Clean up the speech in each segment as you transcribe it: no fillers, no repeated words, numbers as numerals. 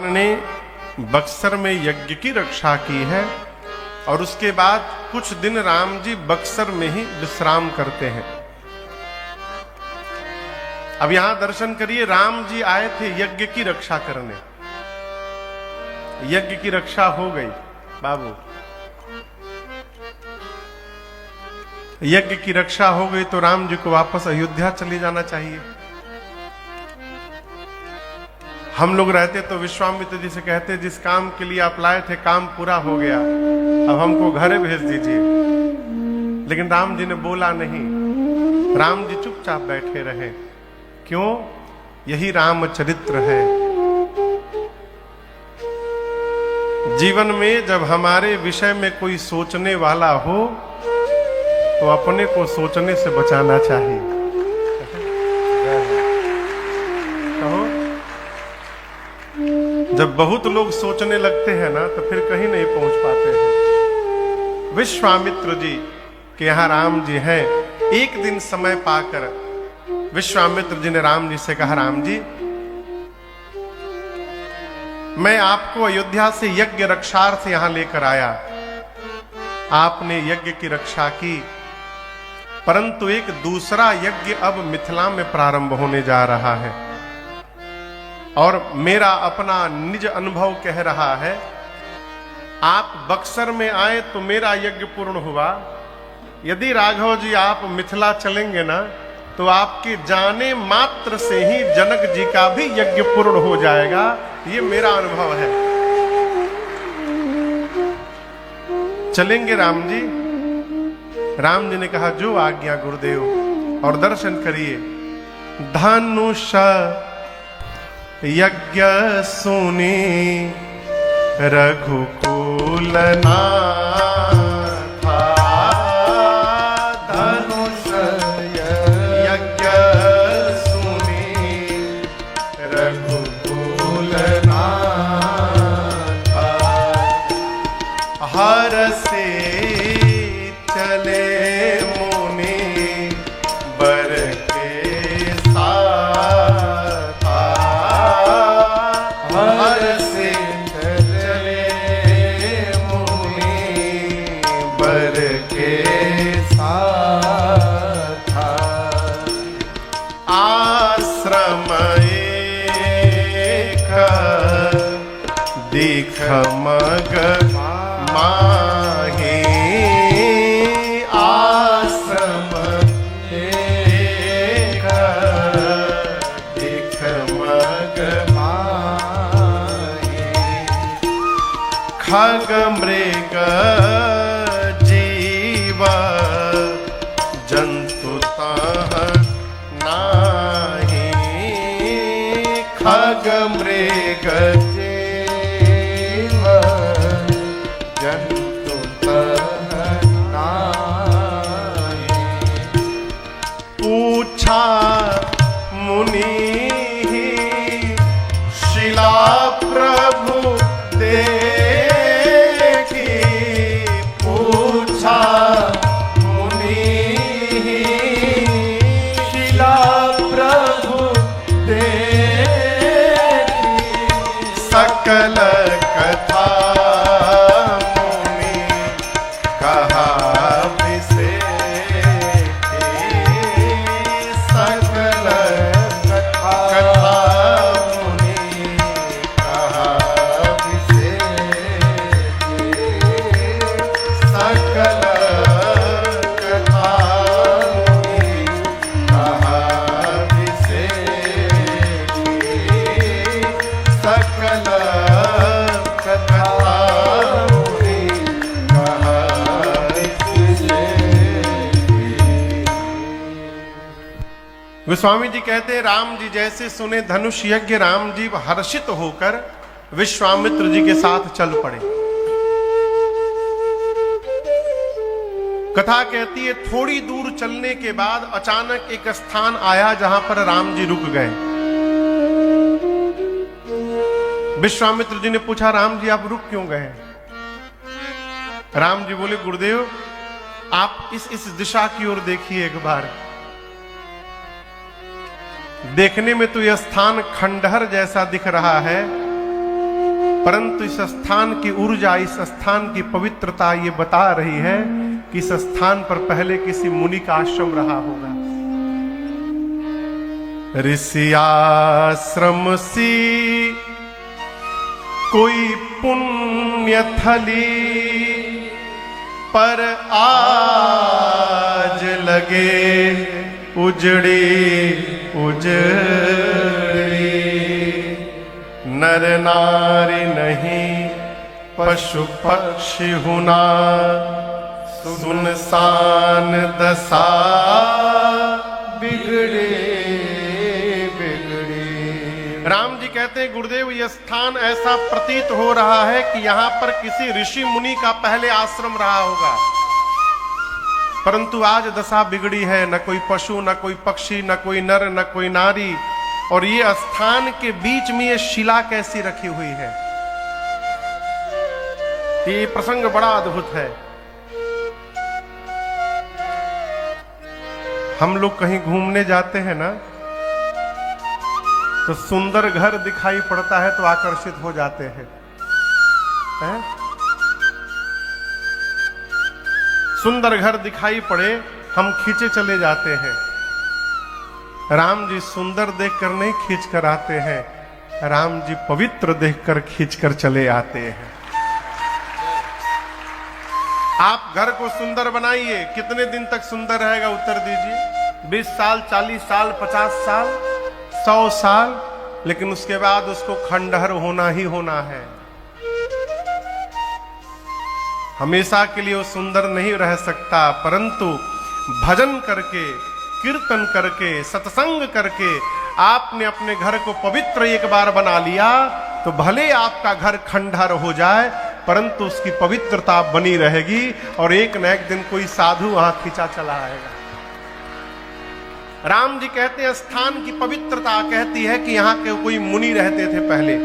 ने बक्सर में यज्ञ की रक्षा की है और उसके बाद कुछ दिन राम जी बक्सर में ही विश्राम करते हैं। अब यहां दर्शन करिए, राम जी आए थे यज्ञ की रक्षा करने, यज्ञ की रक्षा हो गई बाबू, यज्ञ की रक्षा हो गई तो राम जी को वापस अयोध्या चले जाना चाहिए। हम लोग रहते तो विश्वामित्र जी से कहते, जिस काम के लिए आप लाए थे काम पूरा हो गया, अब हमको घर भेज दीजिए। लेकिन राम जी ने बोला नहीं, राम जी चुपचाप बैठे रहे। क्यों? यही रामचरित्र है। जीवन में जब हमारे विषय में कोई सोचने वाला हो तो अपने को सोचने से बचाना चाहिए। कहो, जब बहुत लोग सोचने लगते हैं ना तो फिर कहीं नहीं पहुंच पाते हैं। विश्वामित्र जी के यहां राम जी हैं। एक दिन समय पाकर विश्वामित्र जी ने राम जी से कहा, राम जी मैं आपको अयोध्या से यज्ञ रक्षार्थ यहां लेकर आया, आपने यज्ञ की रक्षा की, परंतु एक दूसरा यज्ञ अब मिथिला में प्रारंभ होने जा रहा है और मेरा अपना निज अनुभव कह रहा है, आप बक्सर में आए तो मेरा यज्ञ पूर्ण हुआ, यदि राघव जी आप मिथिला चलेंगे ना तो आपके जाने मात्र से ही जनक जी का भी यज्ञ पूर्ण हो जाएगा। ये मेरा अनुभव है। चलेंगे राम जी? राम जी ने कहा, जो आज्ञा गुरुदेव, और दर्शन करिए। धनुष यज्ञ सुनी रघुकुल नाथा, धनुष यज्ञ सुनी रघुकुल नाथा, हर से चले मुनि बर के साथ, हर से चले मुनि बर के साथ, आश्रम एक दिख मग माही, आश्रम एक दिख मग माही, खग मृग जीव जंतु तह नाही, खग मृग जीव जंतु तह नाही, पूछा मुनि शिला प्रभु देखी, पूछा मुनि शिला प्रभु देखी, सकल कथा मुनि कहा विसेखी, सकल कथा मुनि कहा विसेखी, सकल कथा मुनि कहा विसेखी, सकल कथा मुनि कहा विसेखी। गोस्वामी जी कहते हैं, राम जी जैसे सुने धनुष यज्ञ, राम जी हर्षित होकर विश्वामित्र जी के साथ चल पड़े। कथा कहती है, थोड़ी दूर चलने के बाद अचानक एक स्थान आया जहां पर राम जी रुक गए। विश्वामित्र जी ने पूछा, राम जी आप रुक क्यों गए? राम जी बोले, गुरुदेव आप इस दिशा की ओर देखिए एक बार। देखने में तो यह स्थान खंडहर जैसा दिख रहा है, परंतु इस स्थान की ऊर्जा, इस स्थान की पवित्रता ये बता रही है कि इस स्थान पर पहले किसी मुनि का आश्रम रहा होगा। ऋषि आश्रम सी कोई पुण्य थली, पर आज लगे उजड़ी उजड़ी। नर नारी नहीं पशु पक्षी हुना, सुनसान दशा बिगड़े बिगड़े। राम जी कहते हैं गुरुदेव, यह स्थान ऐसा प्रतीत हो रहा है कि यहाँ पर किसी ऋषि मुनि का पहले आश्रम रहा होगा, परंतु आज दशा बिगड़ी है। न कोई पशु, न कोई पक्षी, न कोई नर, न कोई नारी। और ये स्थान के बीच में ये शिला कैसी रखी हुई है। ये प्रसंग बड़ा अद्भुत है। हम लोग कहीं घूमने जाते हैं ना, तो सुंदर घर दिखाई पड़ता है तो आकर्षित हो जाते हैं, हैं? सुंदर घर दिखाई पड़े हम खींचे चले जाते हैं। राम जी सुंदर देखकर नहीं खींच कर आते हैं, राम जी पवित्र देखकर खींचकर चले आते हैं। आप घर को सुंदर बनाइए, कितने दिन तक सुंदर रहेगा उत्तर दीजिए? 20 साल, 40 साल, 50 साल, 100 साल, लेकिन उसके बाद उसको खंडहर होना ही होना है। हमेशा के लिए वो सुंदर नहीं रह सकता, परंतु भजन करके, कीर्तन करके, सत्संग करके आपने अपने घर को पवित्र एक बार बना लिया, तो भले आपका घर खंडहर हो जाए, परंतु उसकी पवित्रता बनी रहेगी और एक न एक दिन कोई साधु वहां खींचा चला आएगा। राम जी कहते हैं स्थान की पवित्रता कहती है कि यहां के कोई मुनि रहते थे पहले।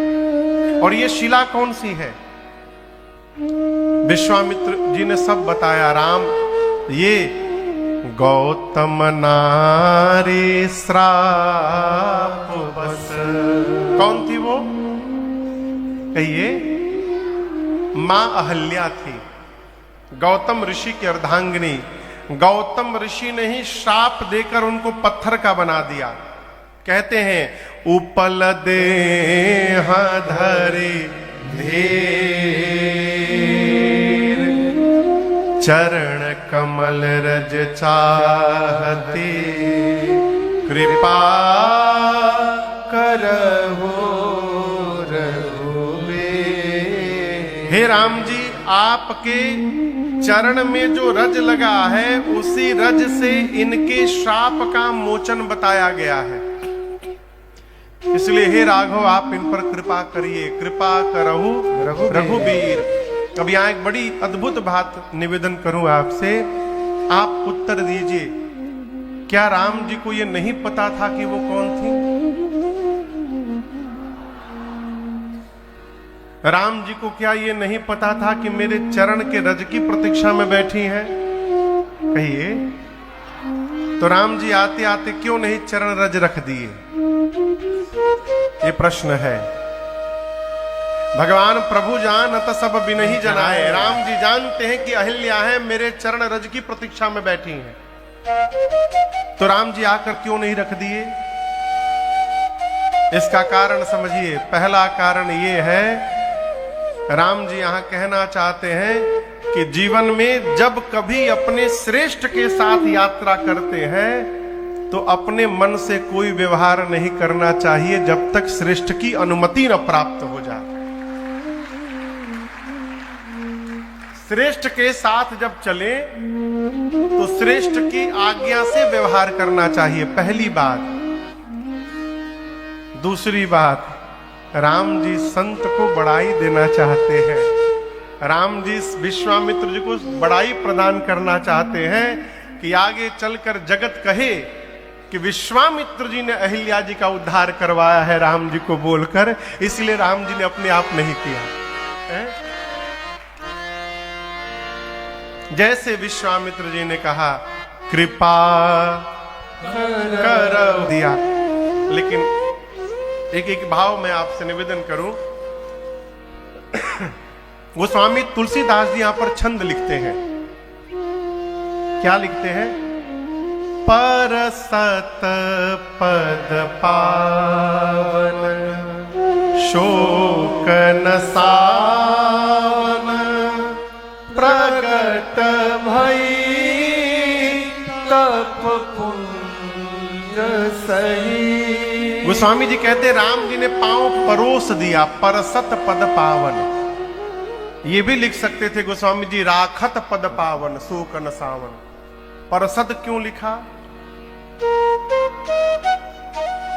और ये शिला कौन सी है? विश्वामित्र जी ने सब बताया। राम, ये गौतम नारी श्राप बस। कौन थी वो? कहिए। मां अहल्या थी, गौतम ऋषि की अर्धांगिनी। गौतम ऋषि ने ही श्राप देकर उनको पत्थर का बना दिया। कहते हैं उपल देह धरि धीर, चरण कमल रज चाहती, कृपा करहु रघुवीर। हे राम जी, आपके चरण में जो रज लगा है, उसी रज से इनके श्राप का मोचन बताया गया है। इसलिए हे राघव, आप इन पर कृपा करिए, कृपा करहु रघुवीर। अब यहाँ एक बड़ी अद्भुत बात निवेदन करूं आपसे, आप उत्तर दीजिए। क्या राम जी को यह नहीं पता था कि वो कौन थी? राम जी को क्या ये नहीं पता था कि मेरे चरण के रज की प्रतीक्षा में बैठी हैं? कहिए। तो राम जी आते आते क्यों नहीं चरण रज रख दिए? ये प्रश्न है। भगवान प्रभु जानत सब बिनहि जनाए। राम जी जानते हैं कि अहिल्या है, मेरे चरण रज की प्रतीक्षा में बैठी हैं, तो राम जी आकर क्यों नहीं रख दिए? इसका कारण समझिए। पहला कारण ये है, राम जी यहां कहना चाहते हैं कि जीवन में जब कभी अपने श्रेष्ठ के साथ यात्रा करते हैं तो अपने मन से कोई व्यवहार नहीं करना चाहिए जब तक श्रेष्ठ की अनुमति न प्राप्त हो जाए। श्रेष्ठ के साथ जब चले तो श्रेष्ठ की आज्ञा से व्यवहार करना चाहिए, पहली बात। दूसरी बात, राम जी संत को बड़ाई देना चाहते हैं। राम जी विश्वामित्र जी को बड़ाई प्रदान करना चाहते हैं कि आगे चलकर जगत कहे कि विश्वामित्र जी ने अहिल्या जी का उद्धार करवाया है राम जी को बोलकर। इसलिए राम जी ने अपने आप नहीं किया है? जैसे विश्वामित्र जी ने कहा कृपा कर दिया, लेकिन एक एक भाव में आपसे निवेदन करूं। गोस्वामी तुलसीदास जी यहां पर छंद लिखते हैं। क्या लिखते हैं? परसत पद पावन शोक न सावन प्रगट भई तप कुंज सही। गोस्वामी जी कहते राम जी ने पांव परोस दिया, परसत पद पावन। ये भी लिख सकते थे गोस्वामी जी, राखत पद पावन शोक न सावन। परसत क्यों लिखा?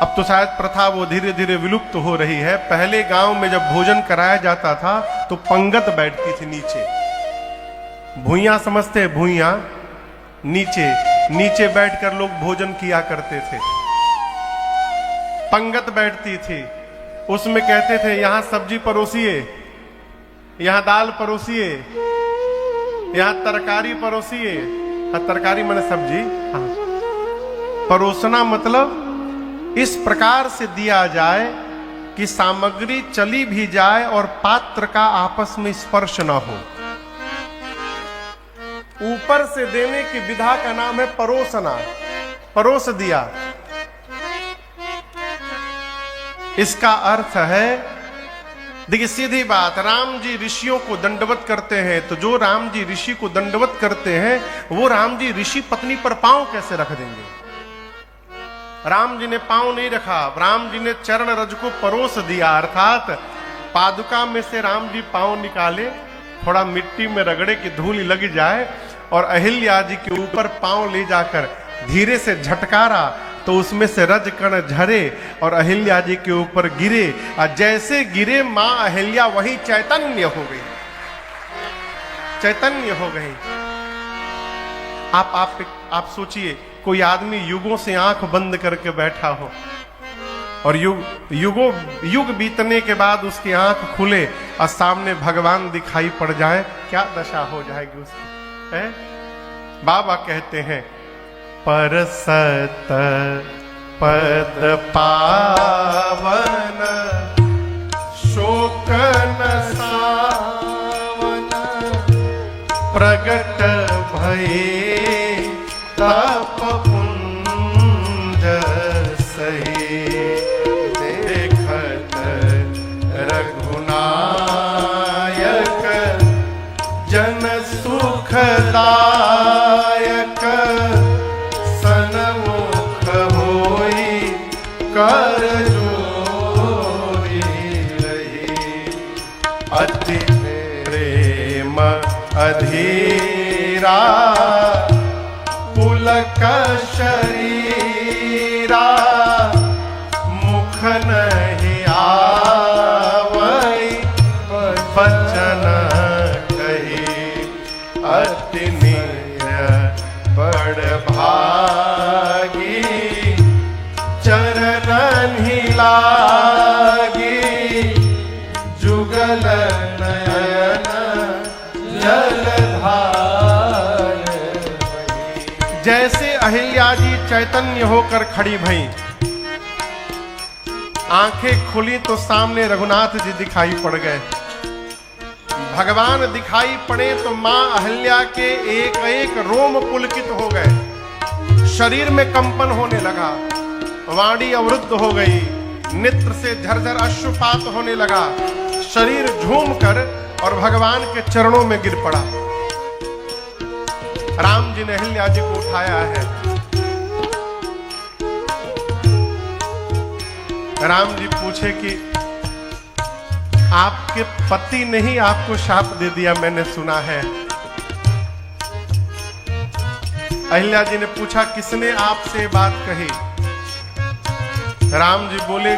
अब तो शायद प्रथा वो धीरे धीरे विलुप्त हो रही है। पहले गांव में जब भोजन कराया जाता था तो पंगत बैठती थी नीचे। भुइयां समझते हैं, भुइयां नीचे, नीचे बैठकर लोग भोजन किया करते थे। पंगत बैठती थी, उसमें कहते थे यहां सब्जी परोसिए, यहां दाल परोसिए, यहां तरकारी परोसिए। तरकारी माने सब्जी। परोसना मतलब इस प्रकार से दिया जाए कि सामग्री चली भी जाए और पात्र का आपस में स्पर्श न हो। ऊपर से देने की विधा का नाम है परोसना। परोस दिया, इसका अर्थ है, देखिए सीधी बात, राम जी ऋषियों को दंडवत करते हैं, तो जो राम जी ऋषि को दंडवत करते हैं वो राम जी ऋषि पत्नी पर पांव कैसे रख देंगे? राम जी ने पांव नहीं रखा, राम जी ने चरण रज को परोस दिया। अर्थात पादुका में से राम जी पांव निकाले, थोड़ा मिट्टी में रगड़े की धूल लग जाए और अहिल्या जी के ऊपर पांव ले जाकर धीरे से झटकारा तो उसमें से रज कण झरे और अहिल्या जी के ऊपर गिरे। और जैसे गिरे मां अहिल्या वही चैतन्य हो गई, चैतन्य हो गई। आप सोचिए, कोई आदमी युगों से आंख बंद करके बैठा हो और युग बीतने के बाद उसकी आंख खुले और सामने भगवान दिखाई पड़ जाए, क्या दशा हो जाएगी उसकी? है? बाबा कहते हैं परसत पद पावन शोक न सावन प्रगट भये तप पुंज सही। देखत रघुनायक जन सुखदायक सन्मुख होई कर जोरी रही। अति प्रेम अधीरा पुलक शरीरा मुख नहीं आवै बचन कही। अति बड़ भागी चरण ही लागी जुगल नयन जलधार। जैसे अहिल्या जी चैतन्य होकर खड़ी भई, आंखें खुली तो सामने रघुनाथ जी दिखाई पड़ गए। भगवान दिखाई पड़े तो मां अहिल्या के एक एक रोम पुलकित हो गए, शरीर में कंपन होने लगा, वाणी अवरुद्ध हो गई, नेत्र से झरझर अश्रुपात होने लगा, शरीर झूमकर और भगवान के चरणों में गिर पड़ा। राम जी ने अहिल्या जी को उठाया है। राम जी पूछे कि आपके पति ने ही आपको शाप दे दिया, मैंने सुना है। अहिल्या जी ने पूछा किसने आपसे बात कही? राम जी बोले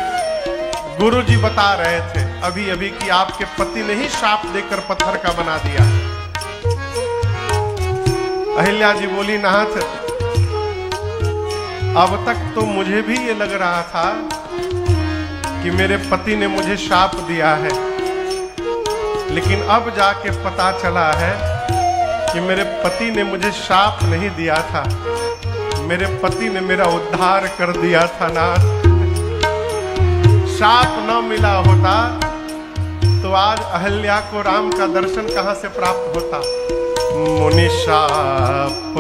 गुरु जी बता रहे थे अभी अभी कि आपके पति ने ही शाप देकर पत्थर का बना दिया। अहिल्या जी बोली नाथ, अब तक तो मुझे भी ये लग रहा था कि मेरे पति ने मुझे शाप दिया है, लेकिन अब जाके पता चला है कि मेरे पति ने मुझे शाप नहीं दिया था, मेरे पति ने मेरा उद्धार कर दिया था। नाथ, शाप न मिला होता तो तो आज अहल्या को राम का दर्शन कहां से प्राप्त होता? मुनिशाप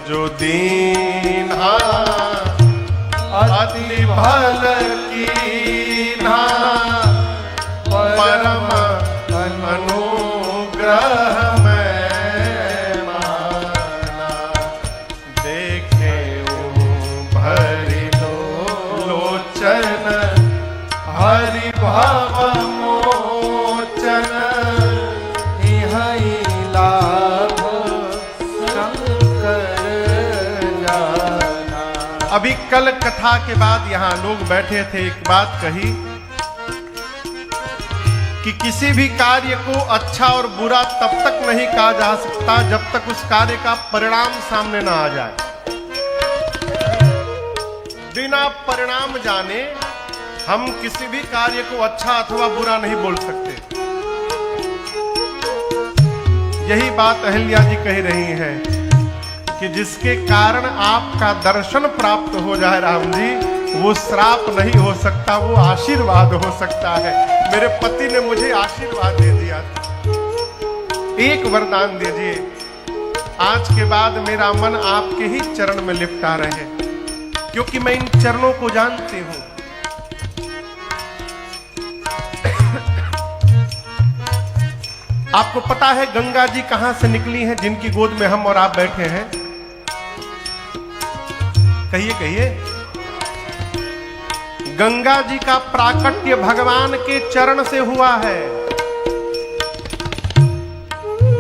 जो दीन्हा अति भल कीन्हा परम अनुग्रह में माना। देखे भरि लोचन हरि भव मोचन इहि लाभ शंकर जाना। अभी कल कथा के बाद यहाँ लोग बैठे थे, एक बात कही कि किसी भी कार्य को अच्छा और बुरा तब तक नहीं कहा जा सकता जब तक उस कार्य का परिणाम सामने ना आ जाए। बिना परिणाम जाने हम किसी भी कार्य को अच्छा अथवा बुरा नहीं बोल सकते। यही बात अहिल्या जी कह रही है कि जिसके कारण आपका दर्शन प्राप्त हो जाए राम जी, वो श्राप नहीं हो सकता, वो आशीर्वाद हो सकता है। मेरे पति ने मुझे आशीर्वाद दे दिया, एक वरदान दीजिए, आज के बाद मेरा मन आपके ही चरण में लिपटा रहे, क्योंकि मैं इन चरणों को जानती हूं। आपको पता है गंगा जी कहां से निकली हैं, जिनकी गोद में हम और आप बैठे हैं? कहिए कहिए। गंगा जी का प्राकट्य भगवान के चरण से हुआ है।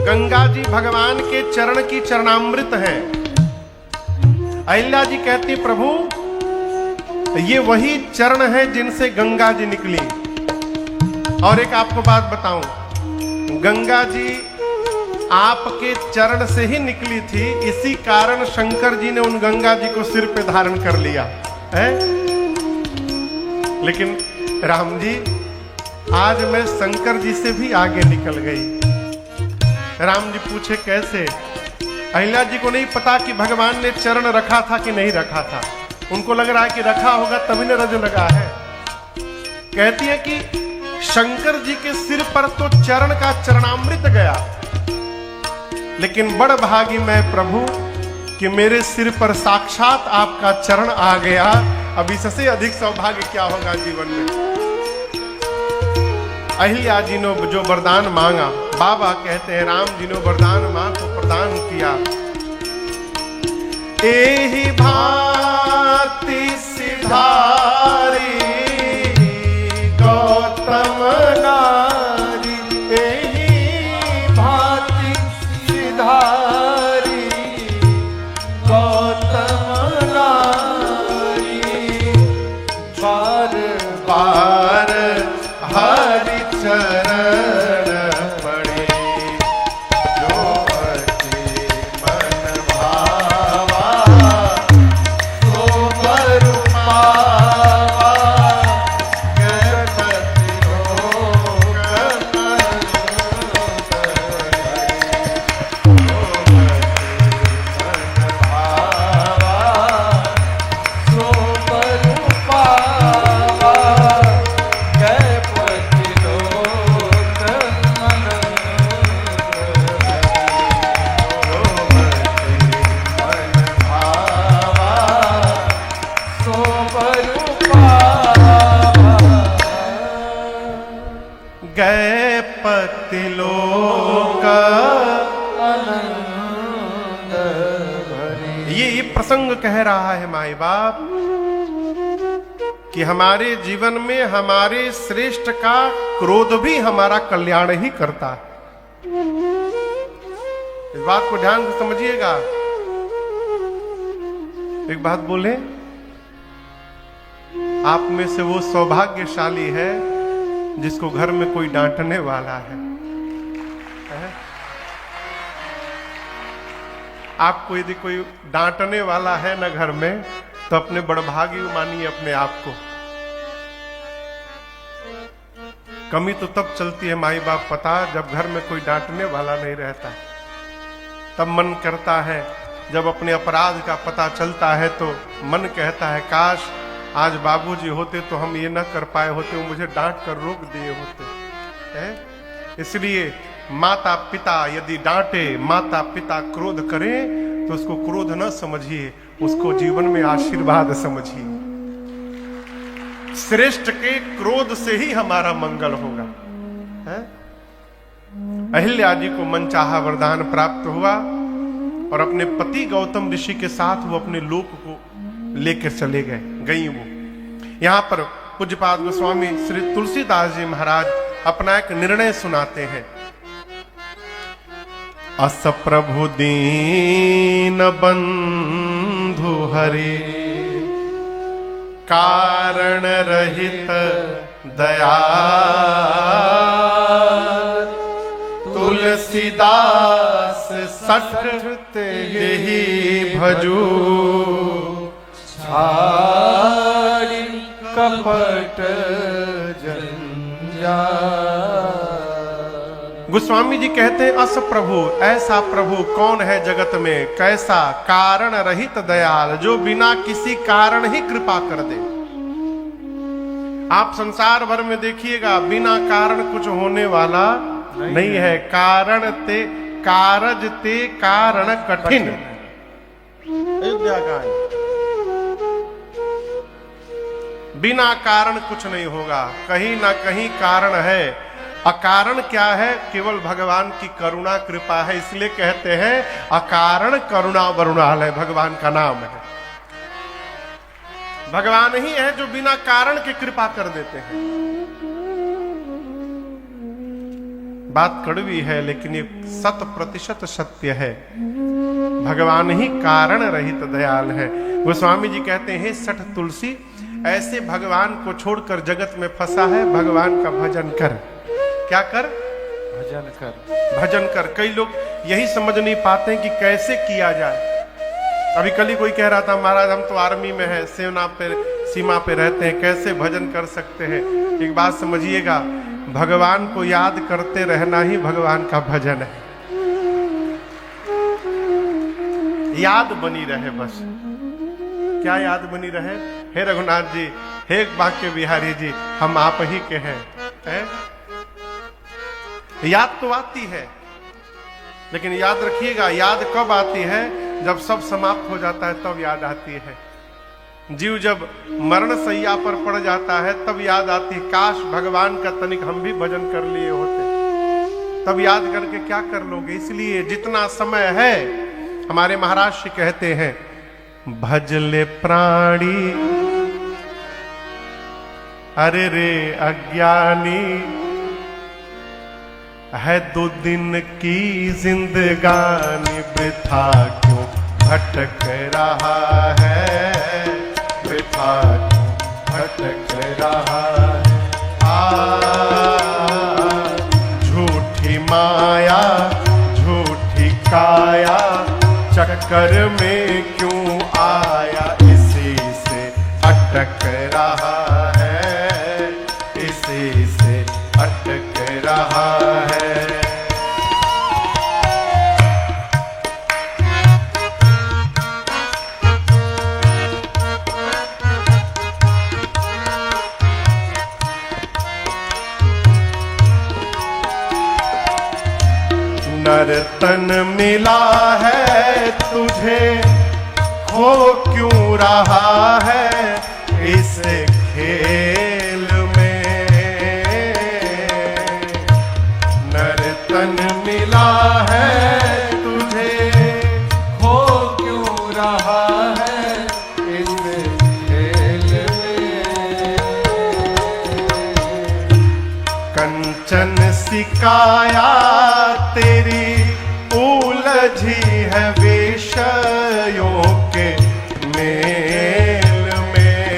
गंगा जी भगवान के चरण की चरणामृत है। अहिल्या जी कहती प्रभु ये वही चरण है जिनसे गंगा जी निकली। और एक आपको बात बताऊं, गंगा जी आपके चरण से ही निकली थी, इसी कारण शंकर जी ने उन गंगा जी को सिर पे धारण कर लिया है। लेकिन राम जी आज मैं शंकर जी से भी आगे निकल गई। राम जी पूछे कैसे? अहिल्या जी को नहीं पता कि भगवान ने चरण रखा था कि नहीं रखा था। उनको लग रहा है कि रखा होगा तभी न रज लगा है। कहती है कि शंकर जी के सिर पर तो चरण का चरणामृत गया, लेकिन बड़ भागी मैं प्रभु कि मेरे सिर पर साक्षात आपका चरण आ गया। अब इससे अधिक सौभाग्य क्या होगा जीवन में? अहिल्या जी ने जो वरदान मांगा, बाबा कहते हैं राम जी ने वरदान मांग को प्रदान किया। एहि भांति सिधारी गौतम नारी, एहि भांति सिधारी गौतम नारी, बार बार हरि चरण पड़े, जो अति मन भावा सो बर पावा, गणपति लोक मन भावा सो बर पावा, गणपति लोक मन भावा सो बर पावा, गणपति लोक आनंद भरी। ये प्रसंग कह रहा है माई बाप कि हमारे जीवन में हमारे श्रेष्ठ का क्रोध भी हमारा कल्याण ही करता है। इस बात को ध्यान से समझिएगा। एक बात बोले, आप में से वो सौभाग्यशाली है जिसको घर में कोई डांटने वाला है? आपको यदि कोई डांटने वाला है ना घर में, तो अपने बड़भागी मानिए अपने आप को। कमी तो तब चलती है माई बाप पता, जब घर में कोई डांटने वाला नहीं रहता। तब मन करता है, जब अपने अपराध का पता चलता है तो मन कहता है काश आज बाबूजी होते तो हम ये न कर पाए होते, वो मुझे डांट कर रोक दिए होते। है इसलिए माता पिता यदि डांटे, माता पिता क्रोध करें तो उसको क्रोध न समझिए, उसको जीवन में आशीर्वाद समझिए। श्रेष्ठ के क्रोध से ही हमारा मंगल होगा। है? अहिल्या जी को मनचाहा वरदान प्राप्त हुआ और अपने पति गौतम ऋषि के साथ वो अपने लोक को लेकर चले गई वो। यहां पर पूज्यपाद गोस्वामी श्री तुलसीदास जी महाराज अपना एक निर्णय सुनाते हैं। अस प्रभु दीन बंधु हरे, कारण रहित दया, तुलसीदास सठ यही भजू, छाड़ी कपट जंजाल। गोस्वामी जी कहते हैं अस प्रभु, ऐसा प्रभु कौन है जगत में, कैसा कारण रहित दयाल, जो बिना किसी कारण ही कृपा कर दे। आप संसार भर में देखिएगा बिना कारण कुछ होने वाला नहीं है। कारण ते कारज ते कारण कठिन। अयोध्या का बिना कारण कुछ नहीं होगा, कहीं ना कहीं कारण है। अकारण क्या है? केवल भगवान की करुणा कृपा है। इसलिए कहते हैं अकारण करुणा वरुणालय, भगवान का नाम है। भगवान ही है जो बिना कारण के कृपा कर देते हैं। बात कड़वी है लेकिन ये 100% सत्य है। भगवान ही कारण रहित दयाल है। गोस्वामी जी कहते हैं सठ तुलसी, ऐसे भगवान को छोड़कर जगत में फंसा है, भगवान का भजन कर। क्या कर? भजन कर। भजन कर। कई लोग यही समझ नहीं पाते कि कैसे किया जाए। अभी कल ही कोई कह रहा था महाराज हम तो आर्मी में है, सेना पे सीमा पे रहते हैं, कैसे भजन कर सकते हैं। एक बात समझिएगा, भगवान को याद करते रहना ही भगवान का भजन है। याद बनी रहे बस। क्या याद बनी रहे? हे रघुनाथ जी, हे बांके बिहारी जी, हम आप ही के हैं। याद तो आती है, लेकिन याद रखिएगा, याद कब आती है? जब सब समाप्त हो जाता है तब याद आती है। जीव जब मरण सैया पर पड़ जाता है तब याद आती है, काश भगवान का तनिक हम भी भजन कर लिए होते। तब याद करके क्या कर लोगे? इसलिए जितना समय है, हमारे महाराज श्री कहते हैं भजले प्राणी अरे रे अज्ञानी, है 2 दिन की जिंदगानी, वृथा क्यों भटक रहा है, वृथा क्यों भटक रहा है। झूठी माया झूठी काया, चक्कर में क्यों आया, इसी से अटक रहा है, इसी से अटक रहा है। नर्तन मिला है तुझे, हो क्यों रहा है इस खेल में। नर्तन मिला है तुझे, हो क्यों रहा है इस खेल में। कंचन सिकाया तेरी उलझी है विषयों के मेल में।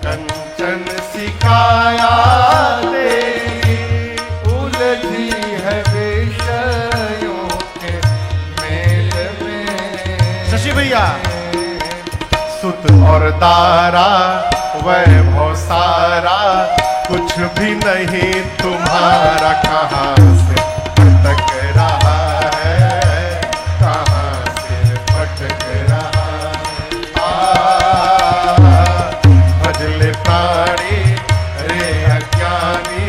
कंचन सिकाया तेरी उलझी है विषयों के मेल में। शशि भैया, सुत और दारा वैभव सारा, कुछ भी नहीं तुम्हारा, कहाँ से भटक रहा है, कहाँ से भटक रहा है। भजले प्राणी रे अज्ञानी,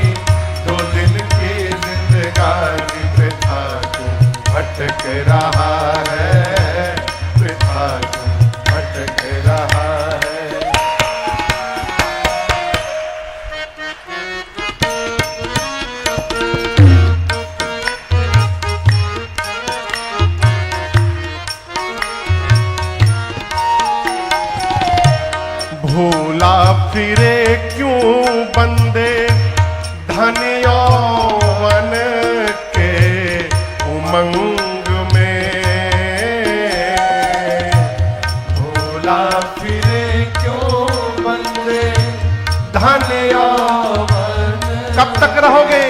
तक रहोगे।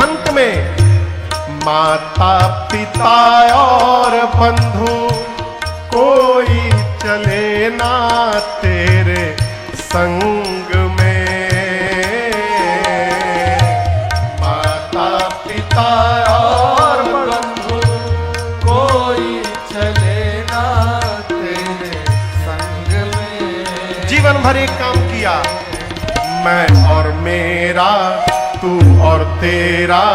अंत में माता पिता और बंधु कोई चले ना तेरे संग में। माता पिता और बंधु कोई चले ना तेरे संग में। जीवन भर एक काम किया, मैं और मेरा, तू और तेरा,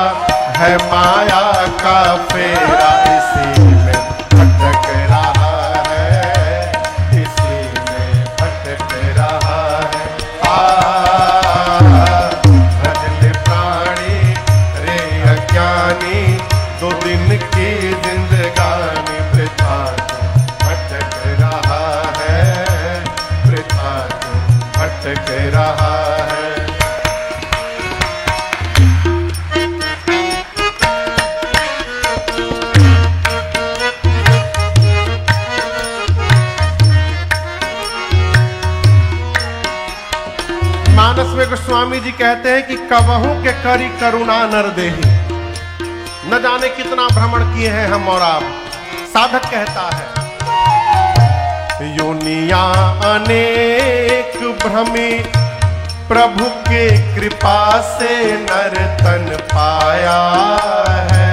है माया का फेरा, इसी में भटक रहा है, इसी में भटक रहा है। भजले प्राणी रे अज्ञानी, 2 दिन की जिंदगानी वृथा भटक रहा है, वृथा भटक रहा है। मानस में गोस्वामी जी कहते हैं कि कबहू के करी करुणा नर देहि। न जाने कितना भ्रमण किए हैं हम और आप। साधक कहता है योनिया अनेक भ्रमी, प्रभु के कृपा से नर तन पाया है।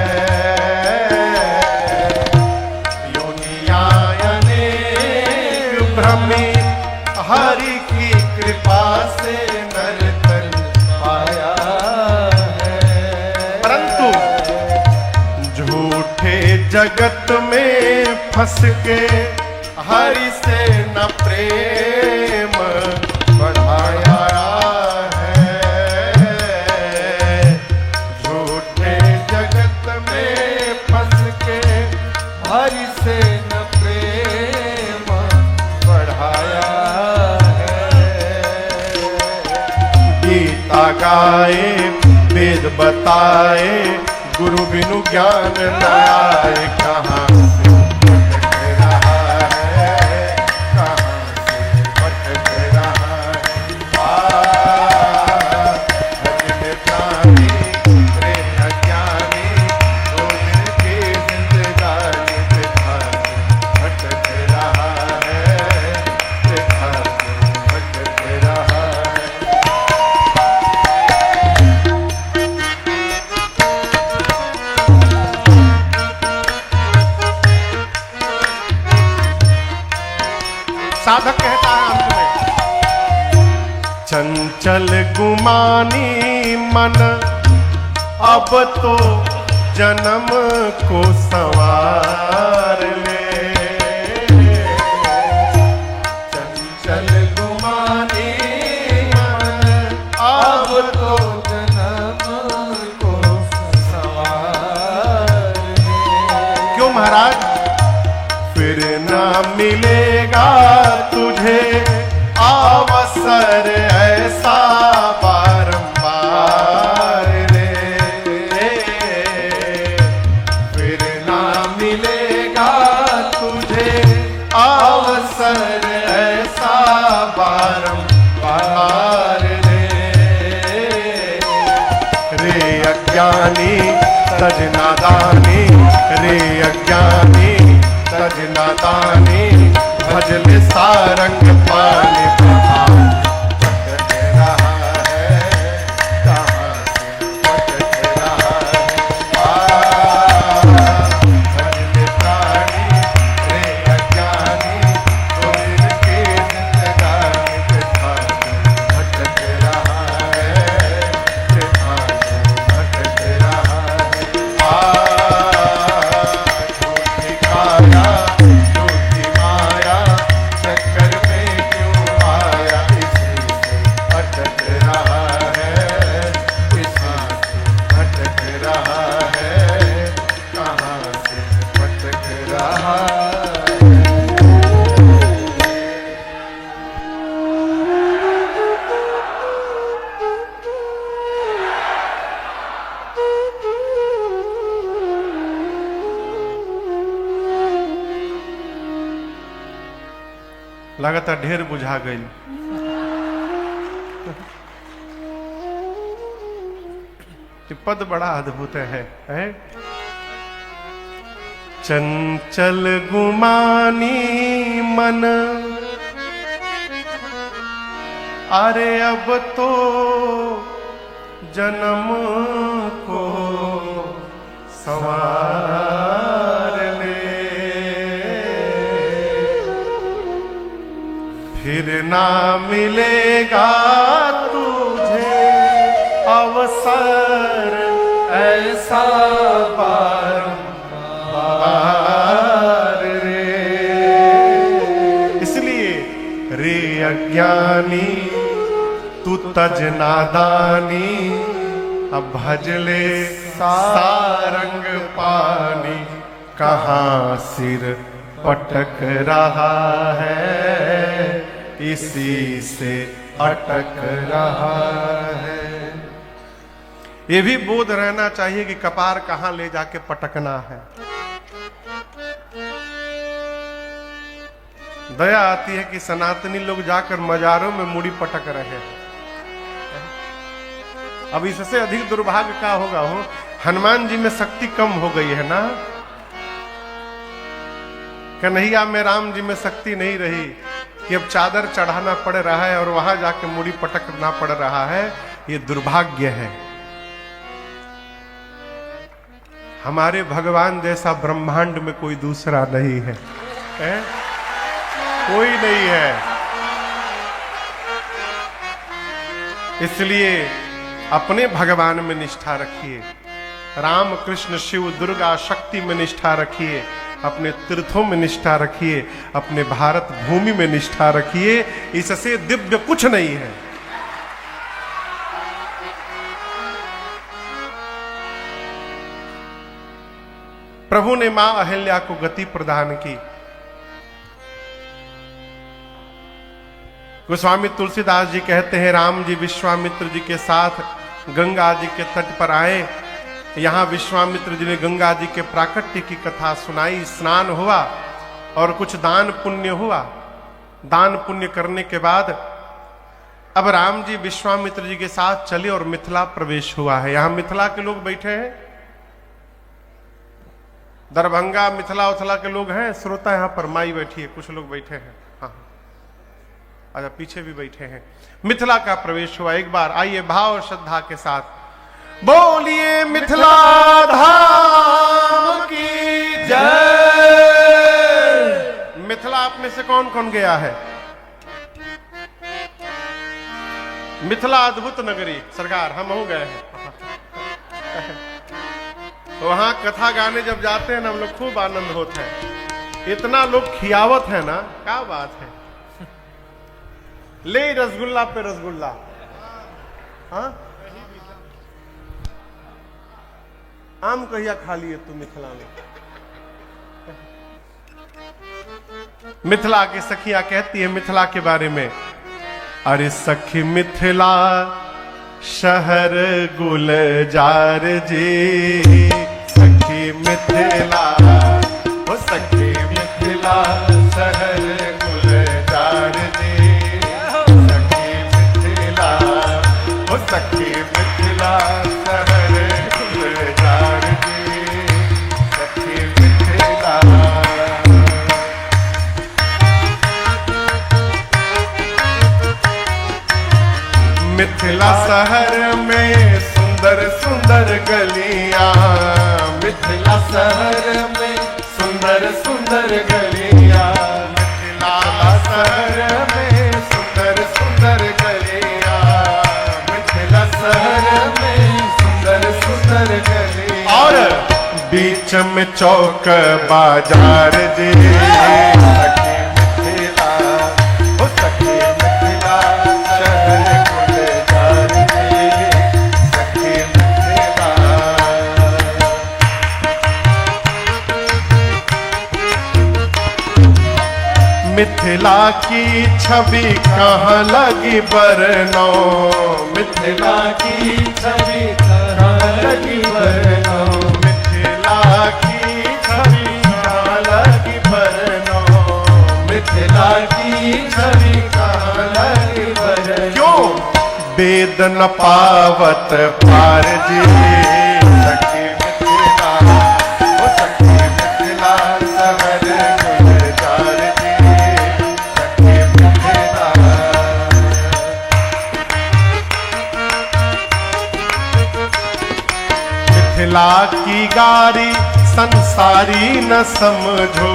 योनिया अनेक भ्रमी, हरि की कृपा से नर तन पाया है। परंतु झूठे जगत में फंस के हरि से न प्रेम बढ़ाया है। झूठे जगत में फंस के हरि से न प्रेम बढ़ाया है। गीता गाए वेद बताए, गुरु बिनु ज्ञान न आए। कहाँ से भटक रहा है, कहाँ से भटक रहा है। भजले प्राणी रे अज्ञानी, 2 दिन की जिंदगानी वृथा भटक रहा है, वृथा भटक रहा है। साधक कहता है अंत में, चंचल गुमानी मन, अब तो जन्म को संवार ले। चंचल गुमानी मन, अब तो जन्म को संवार ले। क्यों महाराज? फिर न मिलेगा तुझे अवसर ऐसा बारंबार रे। फिर न मिलेगा तुझे अवसर ऐसा बारंबार रे अज्ञानी तज नादानी, रे अज्ञानी तज नादानी, भजले सारंग पानी प्रभाव भटक रहा है, कहाँ से भटक रहा है। भजले प्राणी रे अज्ञानी, 2 दिन की जिंदगानी वृथा भटक रहा है, वृथा भटक रहा है। झूठी माया चक्कर में क्यों आया, इसी से भटक रहा है, इसी से भटक रहा है, कहाँ से भटक रहा है। लगातार ढेर बुझा गई। ये पद बड़ा अद्भुत है? चंचल गुमानी मन, अरे अब तो जन्म को संवार ले, फिर ना मिलेगा तुझे अवसर ऐसा बारंबार रे। इसलिए रे अज्ञानी तू तज नादानी, अब भजले सारंग पानी, कहाँ सिर पटक रहा है इसी से अटक रहा है। ये भी बोध रहना चाहिए कि कपार कहां ले जाके पटकना है। दया आती है कि सनातनी लोग जाकर मजारों में मुड़ी पटक रहे हैं। अब इससे अधिक दुर्भाग्य का होगा हो, हनुमान जी में शक्ति कम हो गई है ना, कन्हैया में राम जी में शक्ति नहीं रही कि अब चादर चढ़ाना पड़ रहा है और वहां जाके मुड़ी पटकना पड़ रहा है। ये दुर्भाग्य है। हमारे भगवान जैसा ब्रह्मांड में कोई दूसरा नहीं है, कोई नहीं है। इसलिए अपने भगवान में निष्ठा रखिए, राम कृष्ण शिव दुर्गा शक्ति में निष्ठा रखिए, अपने तीर्थों में निष्ठा रखिए, अपने भारत भूमि में निष्ठा रखिए। इससे दिव्य कुछ नहीं है। प्रभु ने मां अहिल्या को गति प्रदान की। गोस्वामी तुलसीदास जी कहते हैं, राम जी विश्वामित्र जी के साथ गंगा जी के तट पर आए। यहां विश्वामित्र जी ने गंगा जी के प्राकट्य की कथा सुनाई, स्नान हुआ और कुछ दान पुण्य हुआ। दान पुण्य करने के बाद अब राम जी विश्वामित्र जी के साथ चले और मिथिला प्रवेश हुआ है। यहां मिथिला के लोग बैठे हैं, दरभंगा मिथिला उथला के लोग हैं श्रोता, यहां पर माई बैठी है, कुछ लोग बैठे हैं, हाँ अच्छा पीछे भी बैठे हैं। मिथिला का प्रवेश हुआ। एक बार आइए भाव और श्रद्धा के साथ बोलिए मिथिला धाम की जय। मिथिला आप में से कौन कौन गया है? मिथिला अद्भुत नगरी सरकार, हम हो गए हैं। वहां कथा गाने जब जाते हैं ना हम लोग, खूब आनंद होता है। इतना लोग खियावत है ना, क्या बात है। ले रसगुल्ला पे रसगुल्ला, हाँ आम कहिया खा लिए तू मिथिला में। मिथिला की सखियां कहती है मिथिला के बारे में, अरे सखी मिथिला शहर गुलजार जी, सखी मिथिला ओ सखी मिथिला शहर गुलजार जी, सखी मिथिला ओ सखी मिथिला शहर गुलजार जी, सखी मिथिला। मिथिला शहर में सुंदर सुंदर गलियां, मिथिला शहर में सुंदर सुंदर गलियां, मिथिला शहर में सुंदर सुंदर गलियां, मिथिला शहर में सुंदर सुंदर गलियां, और बीच में चौक बाजार जी, सखी मिथिला ओ सखी मिथिला शहर गुलजार जी, सखी मिथिला। मिथिला की छवि कहाँ लगी बरनो, मिथिला की छवि कहाँ लगी बरनो, मिथिला की छवि कहाँ लगी बरनो, मिथिला की छवि कहाँ लगी बरनो। क्यों? वेद न पावत पार जी। सखी मिथिला, ओ सखी मिथिला सहर गुलजार जी। सखी मिथिला, मिथिला की गारी संसारी न समझो।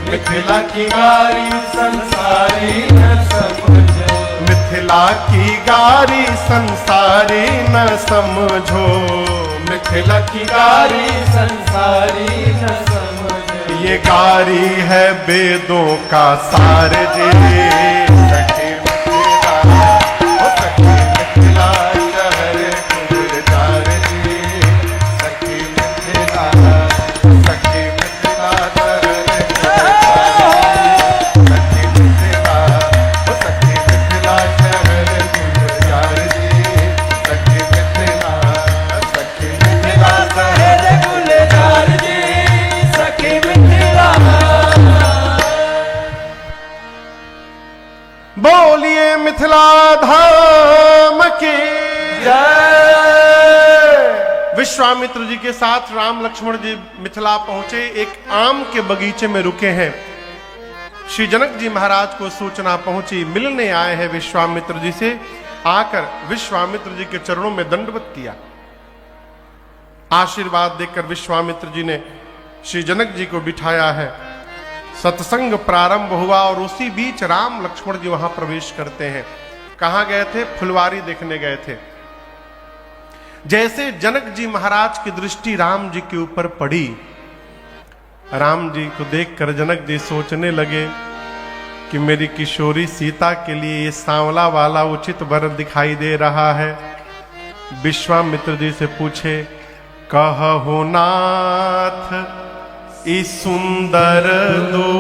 मिथिला की गारी संसारी न समझो। मिथिला की गारी संसारी न समझो। मिथिला की गारी संसारी न समझो। ये गारी है वेदों का सार जी। सखी मिथिला, ओ सखी मिथिला शहर गुलजार जी। सखी मिथिला, सखी मिथिला शहर गुलजार जी। सखी मिथिला, ओ सखी मिथिला शहर गुलजार जी। सखी मिथिला, सखी मिथिला शहर गुलजार जी। सखी मिथिला, बोलिए मिथिला धाम की जय। विश्वामित्र जी के साथ राम लक्ष्मण जी मिथिला पहुंचे। एक आम के बगीचे में रुके हैं। श्री जनक जी महाराज को सूचना पहुंची, मिलने आए हैं विश्वामित्र जी से। आकर विश्वामित्र जी के चरणों में दंडवत किया। आशीर्वाद देकर विश्वामित्र जी ने श्री जनक जी को बिठाया है। सत्संग प्रारंभ हुआ और उसी बीच राम लक्ष्मण जी वहां प्रवेश करते हैं। कहां गए थे? फुलवारी देखने गए थे। जैसे जनक जी महाराज की दृष्टि राम जी के ऊपर पड़ी, राम जी को देखकर जनक जी सोचने लगे कि मेरी किशोरी सीता के लिए ये सांवला वाला उचित वर दिखाई दे रहा है। विश्वामित्र जी से पूछे, कहो नाथ ई सुंदर दो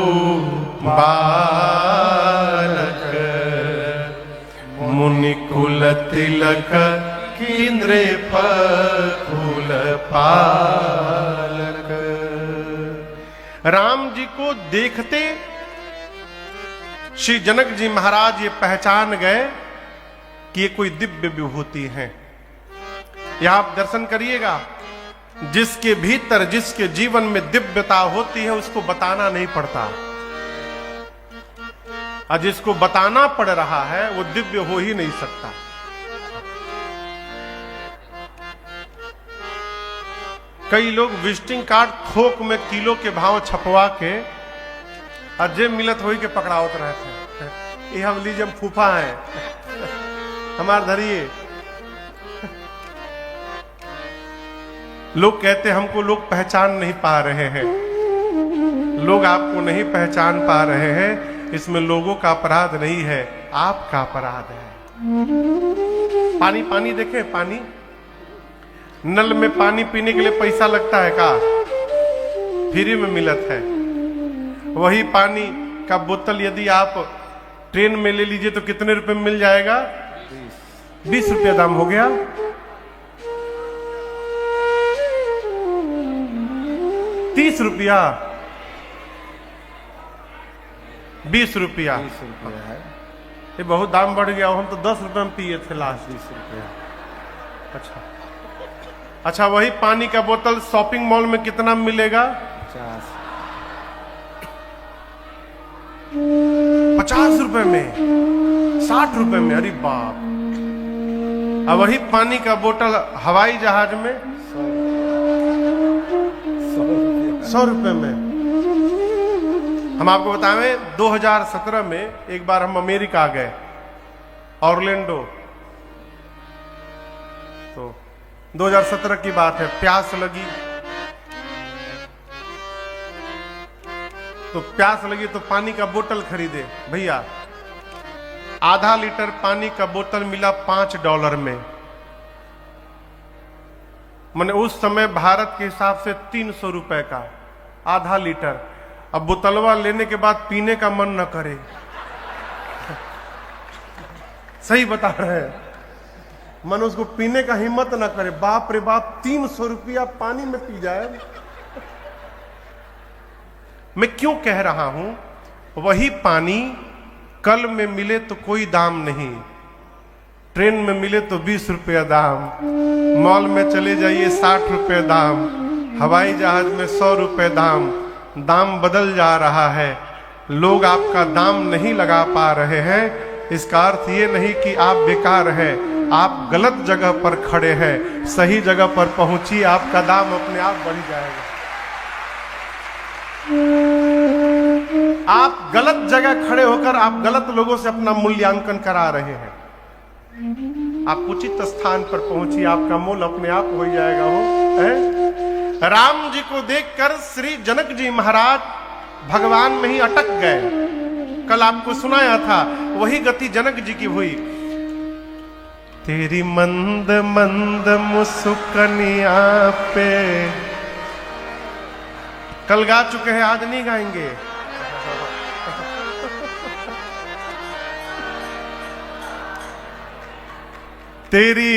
बालक, मुनि कुल तिलक कीन्द्रे फूल पालक। राम जी को देखते श्री जनक जी महाराज ये पहचान गए कि ये कोई दिव्य विभूति है। यहां आप दर्शन करिएगा, जिसके भीतर जिसके जीवन में दिव्यता होती है उसको बताना नहीं पड़ता, और जिसको बताना पड़ रहा है वो दिव्य हो ही नहीं सकता। कई लोग विजिटिंग कार्ड थोक में किलो के भाव छपवा के अजय मिलत हो के पकड़ावत रहते हैं। ये हम लीजिए, हम फूफा हैं, हमार धरिए। लोग कहते हमको लोग पहचान नहीं पा रहे हैं। लोग आपको नहीं पहचान पा रहे हैं, इसमें लोगों का अपराध नहीं है, आपका अपराध है। पानी पानी देखें, पानी नल में पानी पीने के लिए पैसा लगता है का? फ्री में मिलत है। वही पानी का बोतल यदि आप ट्रेन में ले लीजिए तो कितने रुपए में मिल जाएगा? 20 रुपया दाम हो गया। 30 रुपया, 20 रुपया है। ये बहुत दाम बढ़ गया। हम तो 10 रुपए में पिए थे लास्ट। 20 रुपया। अच्छा अच्छा, वही पानी का बोतल शॉपिंग मॉल में कितना मिलेगा? 50 रुपए में, 60 रुपए में। अरे बाप। अब वही पानी का बोतल हवाई जहाज में 100 रुपए में। हम आपको बताएं, 2017 में एक बार हम अमेरिका गए, ऑरलैंडो। तो 2017 की बात है। प्यास लगी तो पानी का बोतल खरीदे। भैया आधा लीटर पानी का बोतल मिला $5 में। मैंने उस समय भारत के हिसाब से 300 रुपए का आधा लीटर। अब बोतलवा लेने के बाद पीने का मन न करे। सही बता रहे हैं, मन उसको पीने का हिम्मत न करे। बाप रे बाप, 300 रुपया पानी में पी जाए। मैं क्यों कह रहा हूं? वही पानी कल में मिले तो कोई दाम नहीं, ट्रेन में मिले तो 20 रुपया दाम, मॉल में चले जाइए 60 रुपये दाम, हवाई जहाज में 100 रुपये दाम। दाम बदल जा रहा है, लोग आपका दाम नहीं लगा पा रहे हैं। इसका अर्थ ये नहीं कि आप बेकार हैं, आप गलत जगह पर खड़े हैं। सही जगह पर पहुंचिए, आपका दाम अपने आप बढ़ जाएगा। आप गलत जगह खड़े होकर आप गलत लोगों से अपना मूल्यांकन करा रहे हैं। आप उचित स्थान पर पहुंचिए, आपका मोल अपने आप हो जाएगा। हो है? राम जी को देखकर श्री जनक जी महाराज भगवान में ही अटक गए। कल आपको सुनाया था, वही गति जनक जी की हुई। तेरी मंद मंद मुस्कनिया पे, कल गा चुके हैं, आज नहीं गाएंगे। तेरी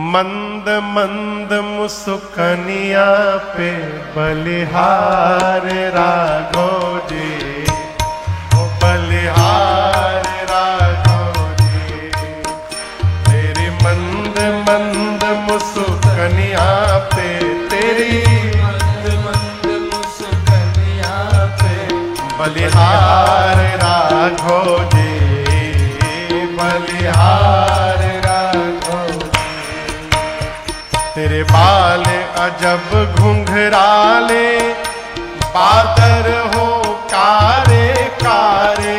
मंद मंद मुस्कनिया पे बलिहार राघव जी, ओ बलिहार राघव जी। तेरी मंद मंद मुस्कनिया पे, तेरी मंद मंद मुस्कनिया पे बलिहार राघव जी, बलिहार राघव। तेरे बाल अजब घुंघराले, बादर हो कारे कारे।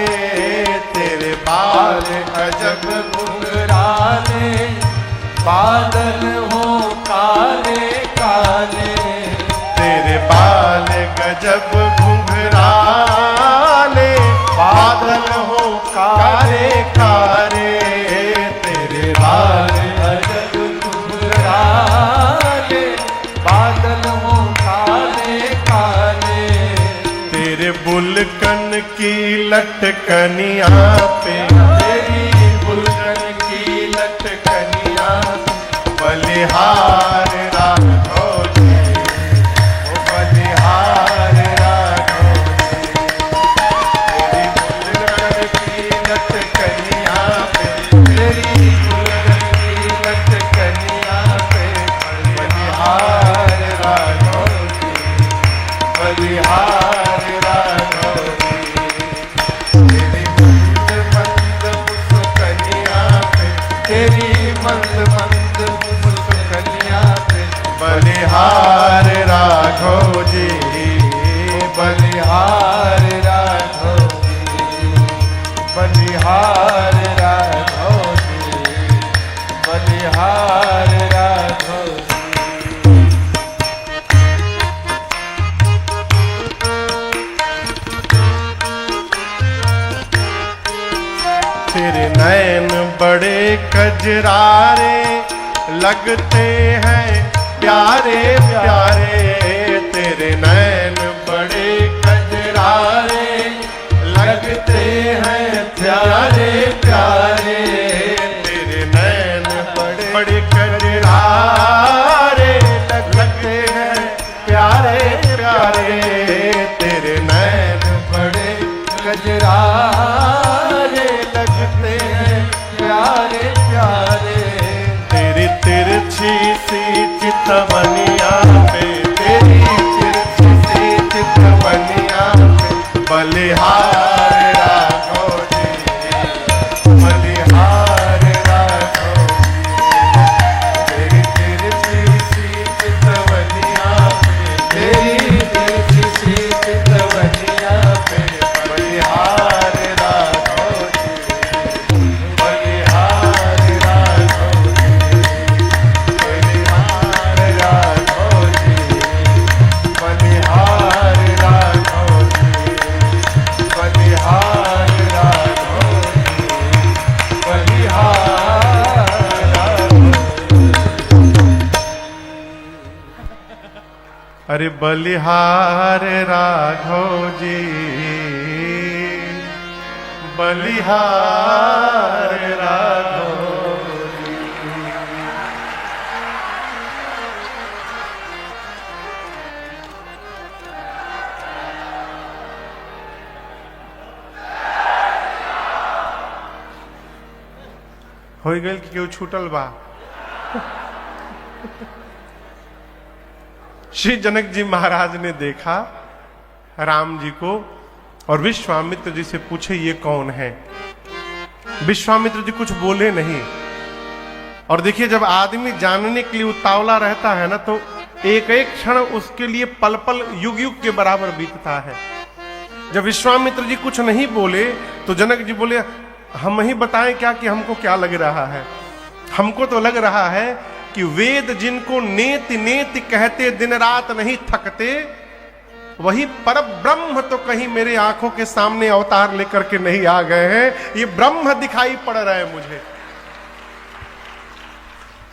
तेरे बाल अजब घुंघराले, बादल हो काले काले। तेरे बाल गजब घुंघराले, बादल हो कारे कारे। तेरे बाल अजब घुंघराले, बादल हो काले काले। तेरे बुलकन की लटकनिया पे, तेरी बुलकन की लटकनिया बलिहार राघव जी, ओ बलिहार राघव जी। तेरी बुलकन की लटकनिया पे, तेरी बुलकन की लटकनिया पे बलिहार राघव जी, बलिहार राघव जी। तेरी मंद मंद मुस्कनिया पे, तेरी मंद मंद मुस्कनिया पे बलिहार राघव जी, बलिहार राघव जी, बलिहार राघव जी, बलिहार राघव जी। तेरे नैन बड़े कजरारे लगते हैं प्यारे प्यारे। तेरे नैन बड़े कजरारे लगते हैं प्यारे प्यारे। तेरे नैन बड़े बड़े कजरारे लगते हैं प्यारे प्यारे। तेरे नैन बड़े गजरारे लगते हैं प्यारे प्यारे। तेरी तिरछी सी चितवनिया पे, तेरी तिरछी सी चितवनिया पे बलिहार राघव जी, बलिहार राघव जी। तेरी तिरछी सी चितवनिया पे, तेरी तिरछी सी चितवनिया पे बलिहार राघव जी, बलिहार राघव जी, बलिहार राघव जी, बलिहार राघव जी, बलिहार राघव जी, बलिहार राघव। अरे बलिहार राघव जी, बलिहार राघव जी। हो गए कि केहू छूटल बा। श्री जनक जी महाराज ने देखा राम जी को और विश्वामित्र जी से पूछे ये कौन है। विश्वामित्र जी कुछ बोले नहीं। और देखिए जब आदमी जानने के लिए उतावला रहता है ना तो एक एक क्षण उसके लिए पल पल युग युग के बराबर बीतता है। जब विश्वामित्र जी कुछ नहीं बोले तो जनक जी बोले हम ही बताएं क्या कि हमको क्या लग रहा है। हमको तो लग रहा है कि वेद जिनको नेति नेति कहते दिन रात नहीं थकते, वही पर ब्रह्म तो कहीं मेरे आंखों के सामने अवतार लेकर के नहीं आ गए हैं। ये ब्रह्म दिखाई पड़ रहा है मुझे।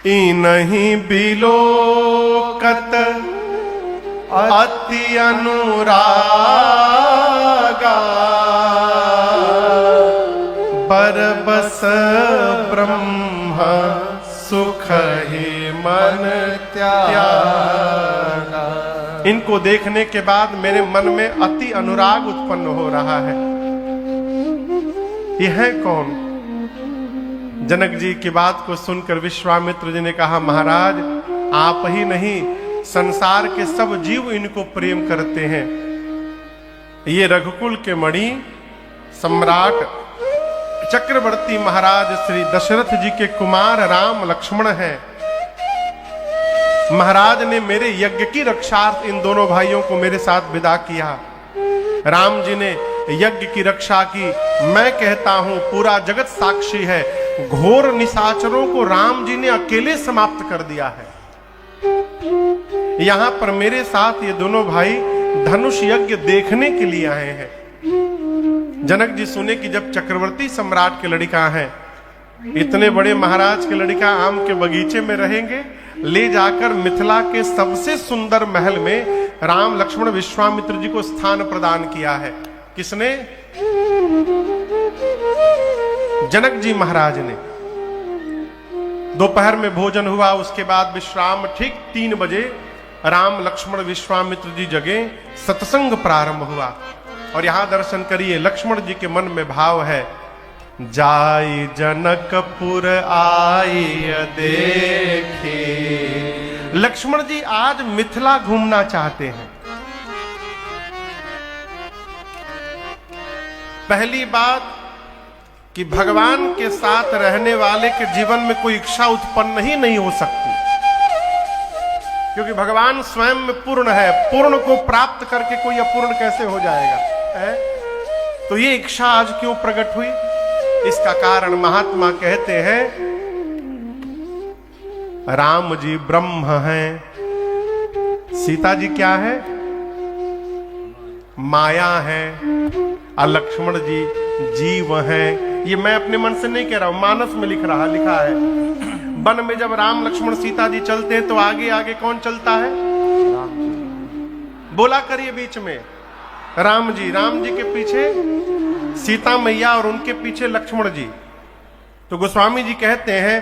इनहि बिलोकत अति अनुरागा बरबस ब्रह्म सुख ही मन त्यागा। इनको देखने के बाद मेरे मन में अति अनुराग उत्पन्न हो रहा है। यह है कौन? जनक जी की बात को सुनकर विश्वामित्र जी ने कहा महाराज आप ही नहीं संसार के सब जीव इनको प्रेम करते हैं। ये रघुकुल के मणि सम्राट चक्रवर्ती महाराज श्री दशरथ जी के कुमार राम लक्ष्मण हैं। महाराज ने मेरे यज्ञ की रक्षार्थ इन दोनों भाइयों को मेरे साथ विदा किया। राम जी ने यज्ञ की रक्षा की। मैं कहता हूं पूरा जगत साक्षी है, घोर निशाचरों को राम जी ने अकेले समाप्त कर दिया है। यहां पर मेरे साथ ये दोनों भाई धनुष यज्ञ देखने के लिए आए हैं। जनक जी सुने कि जब चक्रवर्ती सम्राट के लड़का हैं, इतने बड़े महाराज के लड़का आम के बगीचे में रहेंगे, ले जाकर मिथिला के सबसे सुंदर महल में राम लक्ष्मण विश्वामित्र जी को स्थान प्रदान किया है। किसने? जनक जी महाराज ने। दोपहर में भोजन हुआ, उसके बाद विश्राम। ठीक 3 बजे राम लक्ष्मण विश्वामित्र जी जगे, सत्संग प्रारंभ हुआ। और यहां दर्शन करिए, लक्ष्मण जी के मन में भाव है, जाई जनकपुर आई देखे। लक्ष्मण जी आज मिथिला घूमना चाहते हैं। पहली बात कि भगवान के साथ रहने वाले के जीवन में कोई इच्छा उत्पन्न ही नहीं हो सकती, क्योंकि भगवान स्वयं में पूर्ण है। पूर्ण को प्राप्त करके कोई अपूर्ण कैसे हो जाएगा है? तो ये इच्छा आज क्यों प्रकट हुई? इसका कारण महात्मा कहते हैं राम जी ब्रह्म हैं, सीता जी क्या है? माया है, और लक्ष्मण जी जीव हैं। ये मैं अपने मन से नहीं कह रहा हूं, मानस में लिखा है। वन में जब राम लक्ष्मण सीता जी चलते हैं तो आगे आगे कौन चलता है? बोला करिए बीच में, राम जी। राम जी के पीछे सीता मैया और उनके पीछे लक्ष्मण जी। तो गोस्वामी जी कहते हैं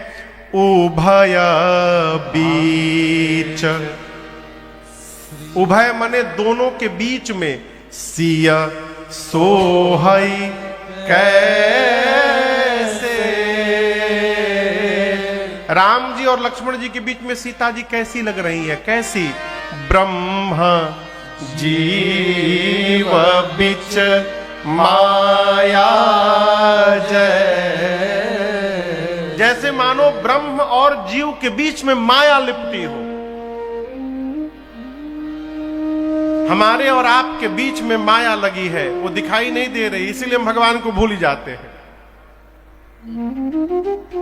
उभय बीच, उभय माने दोनों के बीच में, सिया सोहई कैसे। राम जी और लक्ष्मण जी के बीच में सीता जी कैसी लग रही है? कैसी? ब्रह्म जीव बिच माया जय। जैसे मानो ब्रह्म और जीव के बीच में माया लिपटी हो। हमारे और आपके बीच में माया लगी है, वो दिखाई नहीं दे रही, इसीलिए हम भगवान को भूल ही जाते हैं।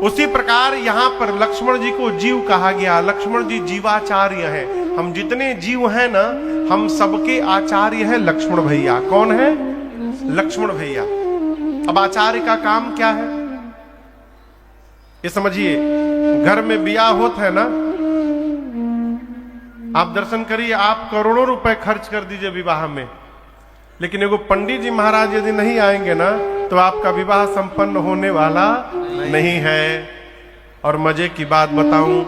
उसी प्रकार यहां पर लक्ष्मण जी को जीव कहा गया। लक्ष्मण जी जीवाचार्य है। हम जितने जीव हैं ना, हम सबके आचार्य है लक्ष्मण भैया। कौन है? लक्ष्मण भैया। अब आचार्य का काम क्या है ये समझिए। घर में ब्याह होता है ना, आप दर्शन करिए, आप करोड़ों रुपए खर्च कर दीजिए विवाह में, लेकिन एगो पंडित जी महाराज यदि नहीं आएंगे ना तो आपका विवाह संपन्न होने वाला नहीं है। और मजे की बात बताऊं,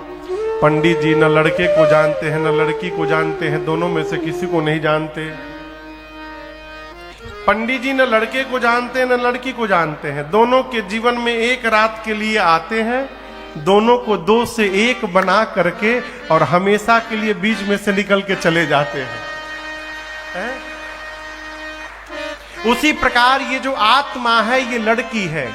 पंडित जी न लड़के को जानते हैं न लड़की को जानते हैं, दोनों में से किसी को नहीं जानते। पंडित जी न लड़के को जानते हैं न लड़की को जानते हैं, दोनों के जीवन में एक रात के लिए आते हैं, दोनों को 2 से 1 बना करके और हमेशा के लिए बीच में से निकल के चले जाते हैं। उसी प्रकार ये जो आत्मा है ये लड़की है,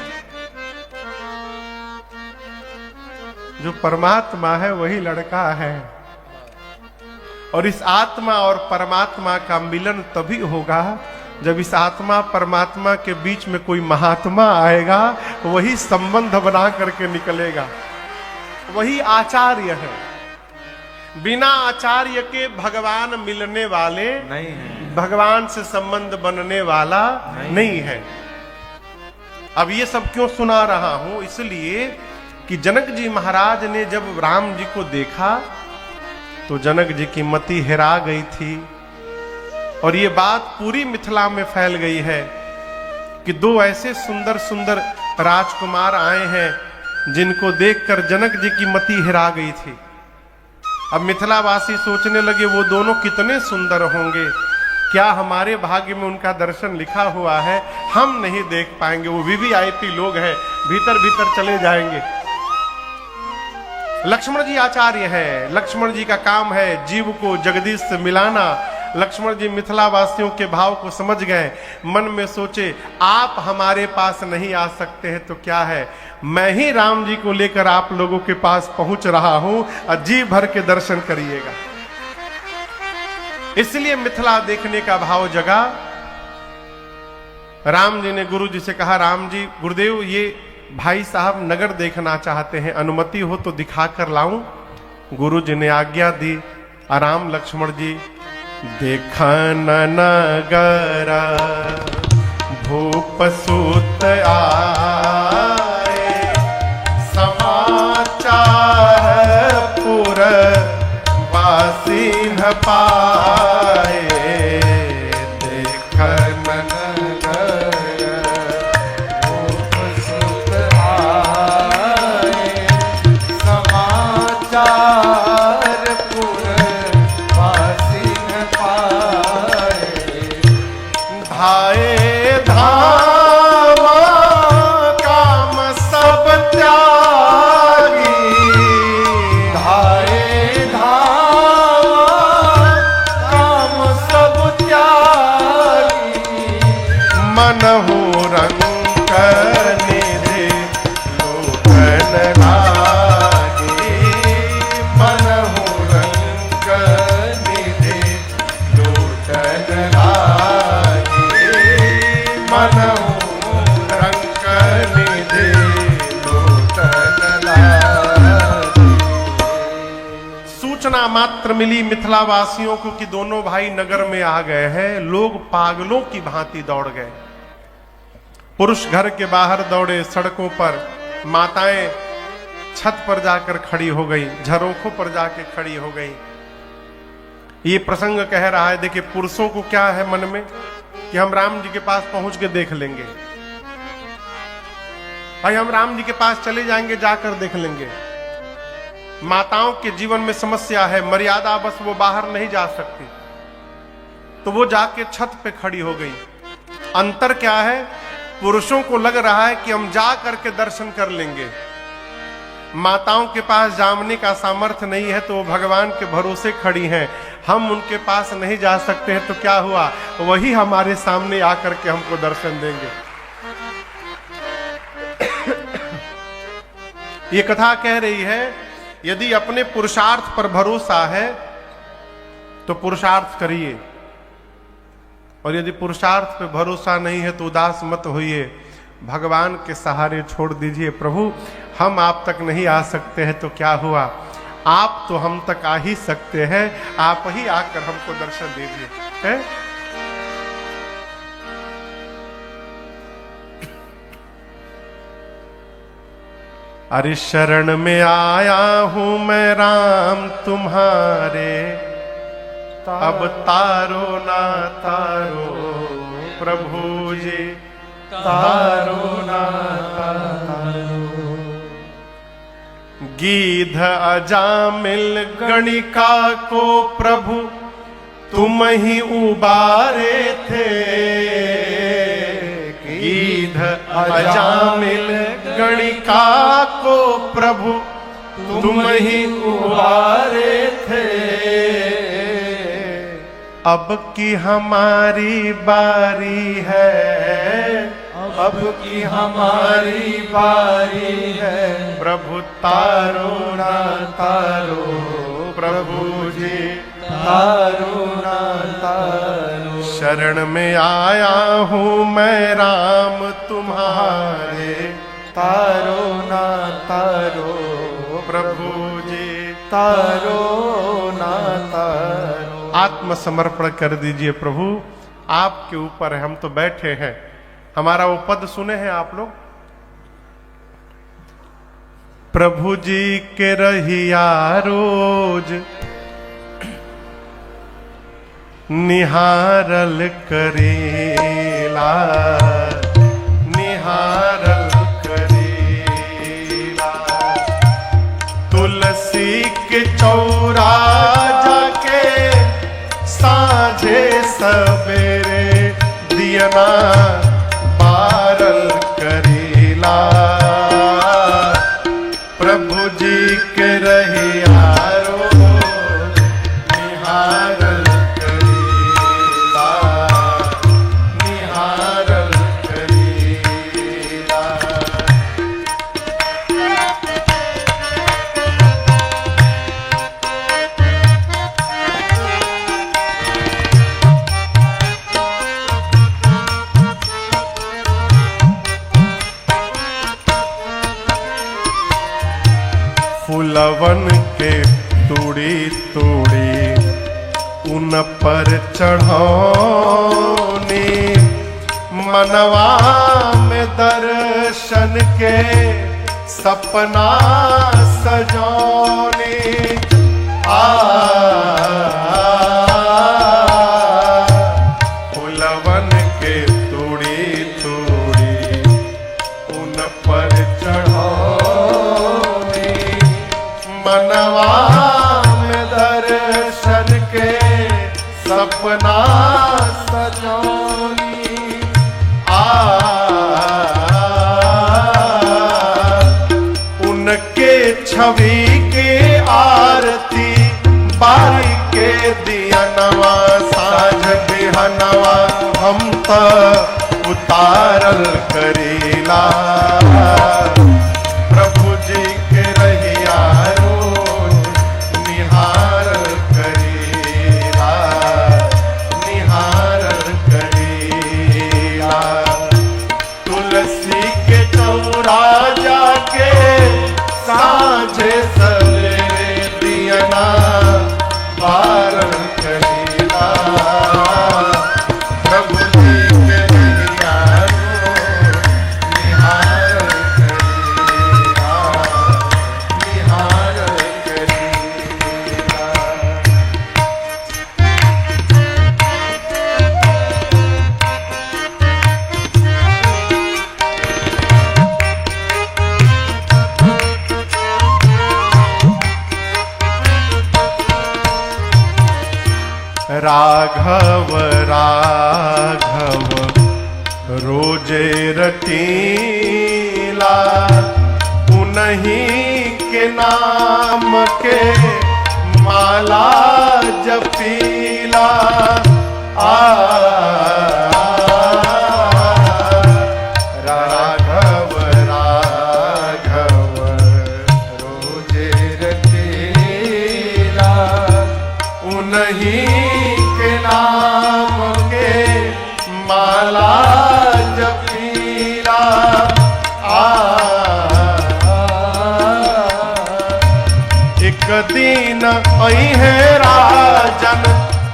जो परमात्मा है वही लड़का है। और इस आत्मा और परमात्मा का मिलन तभी होगा जब इस आत्मा परमात्मा के बीच में कोई महात्मा आएगा, वही संबंध बना करके निकलेगा, वही आचार्य है। बिना आचार्य के भगवान मिलने वाले नहीं है, भगवान से संबंध बनने वाला नहीं है। अब ये सब क्यों सुना रहा हूं? इसलिए कि जनक जी महाराज ने जब राम जी को देखा तो जनक जी की मति हेरा गई थी, और ये बात पूरी मिथिला में फैल गई है कि 2 ऐसे सुंदर सुंदर राजकुमार आए हैं जिनको देखकर जनक जी की मति हेरा गई थी। अब मिथिलावासी सोचने लगे वो दोनों कितने सुंदर होंगे, क्या हमारे भाग्य में उनका दर्शन लिखा हुआ है, हम नहीं देख पाएंगे, वो वीवीआईपी लोग हैं, भीतर भीतर चले जाएंगे। लक्ष्मण जी आचार्य हैं, लक्ष्मण जी का काम है जीव को जगदीश से मिलाना। लक्ष्मण जी मिथिला वासियों के भाव को समझ गए, मन में सोचे आप हमारे पास नहीं आ सकते हैं तो क्या है, मैं ही राम जी को लेकर आप लोगों के पास पहुंच रहा हूं और जी भर के दर्शन करिएगा। इसलिए मिथिला देखने का भाव जगा। राम जी ने गुरु जी से कहा, राम जी गुरुदेव ये भाई साहब नगर देखना चाहते हैं, अनुमति हो तो दिखाकर लाऊं। गुरु जी ने आज्ञा दी। आराम लक्ष्मण जी देखन नगर भूप सुत आए, समाचार पुर वासी न पाए। देखन मात्र मिली मिथिला वासियों को कि दोनों भाई नगर में आ गए हैं। लोग पागलों की भांति दौड़ गए, पुरुष घर के बाहर दौड़े, सड़कों पर माताएं छत पर जाकर खड़ी हो गई, झरोखों पर जाकर खड़ी हो गई। ये प्रसंग कह रहा है, देखिए पुरुषों को क्या है मन में कि हम राम जी के पास पहुंच के देख लेंगे, भाई हम राम जी के पास चले जाएंगे, जाकर देख लेंगे। माताओं के जीवन में समस्या है, मर्यादा बस वो बाहर नहीं जा सकती, तो वो जाके छत पे खड़ी हो गई। अंतर क्या है, पुरुषों को लग रहा है कि हम जा करके दर्शन कर लेंगे, माताओं के पास जाने का सामर्थ्य नहीं है तो वो भगवान के भरोसे खड़ी हैं, हम उनके पास नहीं जा सकते हैं तो क्या हुआ, वही हमारे सामने आकर के हमको दर्शन देंगे। ये कथा कह रही है, यदि अपने पुरुषार्थ पर भरोसा है तो पुरुषार्थ करिए, और यदि पुरुषार्थ पे भरोसा नहीं है तो उदास मत होइए, भगवान के सहारे छोड़ दीजिए। प्रभु हम आप तक नहीं आ सकते हैं तो क्या हुआ, आप तो हम तक आ ही सकते हैं, आप ही आकर हमको दर्शन दीजिए। है अरे शरण में आया हूं मैं राम तुम्हारे, अब तारो ना तारो प्रभु जी, तारो ना तारो। गीध अजामिल गणिका को प्रभु तुम ही उबारे थे, अजामिल गणिका को प्रभु तुम ही उबारे थे। अब की हमारी बारी है, अब की हमारी बारी है। प्रभु तारो ना तारो प्रभु जी, तारो ना तारो। शरण में आया हूँ मैं राम तुम्हारे, तारो ना तारो प्रभु जी, तारो ना तारो। आत्मसमर्पण कर दीजिए प्रभु, आपके ऊपर है। हम तो बैठे हैं, हमारा वो पद सुने हैं आप लोग, प्रभु जी के रहिया रोज निहारल करेला, निहारल करेला। तुलसी के चौरा जाके साझे सवेरे दियना बारल करेला, प्रभु जी के रहिया रोज निहारल करेला, निहारल करेला। फूलवन के तूड़ी तूड़ी उन पर चढ़ौनी, मनवा में दर्शन के सपना सजौनी। फूलवन के तूड़ी तूड़ी उन पर चढ़ौनी, मनवा में दर्शन के सपना सजौनी। उनके छवि के आरती बारी के दिया नवा, साझ बिहनवा हम त उतारल करेला, प्रभु जी के रहिया रोज निहारल करेला, निहारल करेला। तुलसी के चौरा जाके साझे सवेरे दियना बारल करेला, प्रभु जी के रहिया रोज निहारल करेला, निहारल करेला। राघव राघव रोजे रटीला, उन्हीं के नाम के माला जपीला। राघव राघव रोजे रटीला, उन्हीं के नाम के माला जपीला। एक दिन आई है राजन,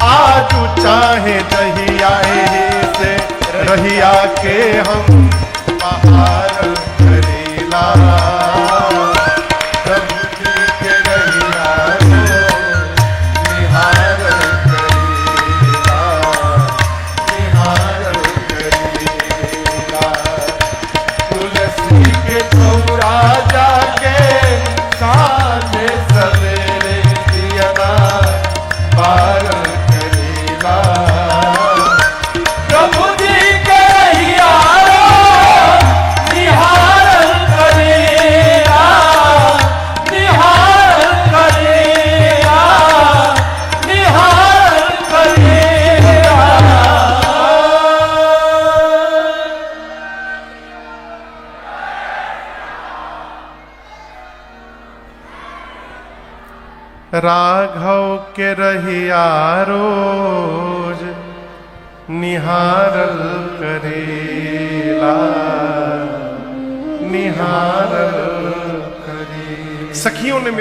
आजू चाहे दहिया से रहिया के हम बाहर करेला, प्रभु जी के रहिया रोज निहारल करेला, निहारल करेला। तुलसी के चौरा जाके साझे सवेरे दियना बारल करेला, प्रभु जी के रहिया रोज राघव के रहिया रोज निहारल करेला, निहारल करे। सखियों ने